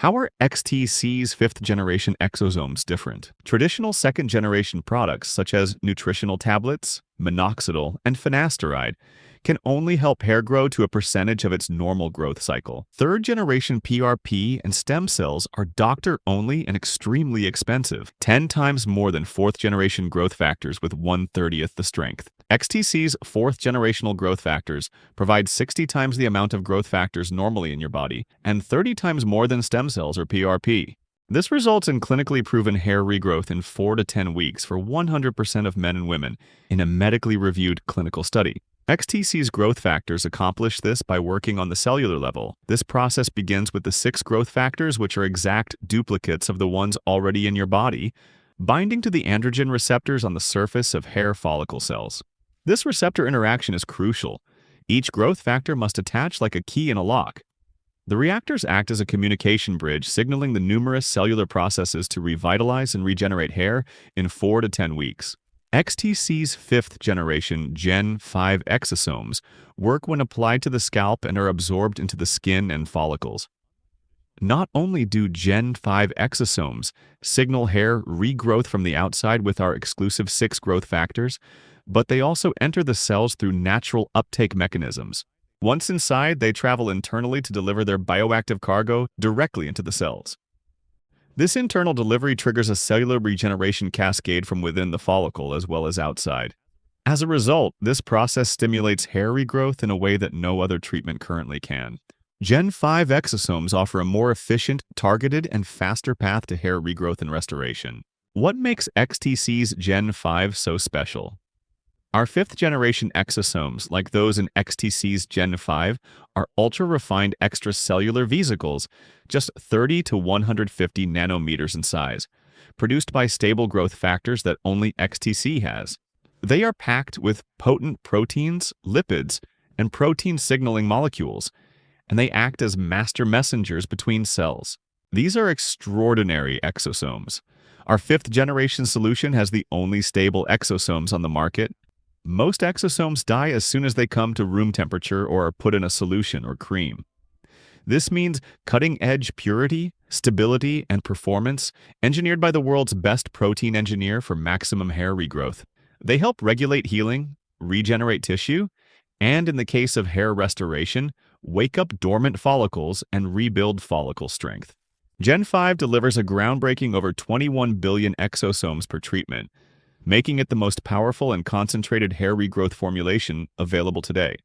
How are XTC's fifth-generation exosomes different? Traditional second-generation products such as nutritional tablets, minoxidil, and finasteride can only help hair grow to a percentage of its normal growth cycle. Third-generation PRP and stem cells are doctor-only and extremely expensive, 10 times more than fourth-generation growth factors with 1/30th the strength. XTC's fourth-generational growth factors provide 60 times the amount of growth factors normally in your body and 30 times more than stem cells or PRP. This results in clinically proven hair regrowth in 4 to 10 weeks for 100% of men and women in a medically reviewed clinical study. XTC's growth factors accomplish this by working on the cellular level. This process begins with the 6 growth factors, which are exact duplicates of the ones already in your body, binding to the androgen receptors on the surface of hair follicle cells. This receptor interaction is crucial. Each growth factor must attach like a key in a lock. The reactors act as a communication bridge, signaling the numerous cellular processes to revitalize and regenerate hair in 4 to 10 weeks. XTC's fifth-generation Gen 5 exosomes work when applied to the scalp and are absorbed into the skin and follicles. Not only do Gen 5 exosomes signal hair regrowth from the outside with our exclusive 6 growth factors, but they also enter the cells through natural uptake mechanisms. Once inside, they travel internally to deliver their bioactive cargo directly into the cells. This internal delivery triggers a cellular regeneration cascade from within the follicle as well as outside. As a result, this process stimulates hair regrowth in a way that no other treatment currently can. Gen 5 exosomes offer a more efficient, targeted, and faster path to hair regrowth and restoration. What makes XTC's Gen 5 so special? Our fifth-generation exosomes, like those in XTC's Gen 5, are ultra-refined extracellular vesicles, just 30 to 150 nanometers in size, produced by stable growth factors that only XTC has. They are packed with potent proteins, lipids, and protein signaling molecules, and they act as master messengers between cells. These are extraordinary exosomes. Our fifth-generation solution has the only stable exosomes on the market. Most exosomes die as soon as they come to room temperature or are put in a solution or cream. This means cutting-edge purity, stability, and performance, engineered by the world's best protein engineer for maximum hair regrowth. They help regulate healing, regenerate tissue, and in the case of hair restoration, wake up dormant follicles and rebuild follicle strength. Gen 5 delivers a groundbreaking over 21 billion exosomes per treatment, making it the most powerful and concentrated hair regrowth formulation available today.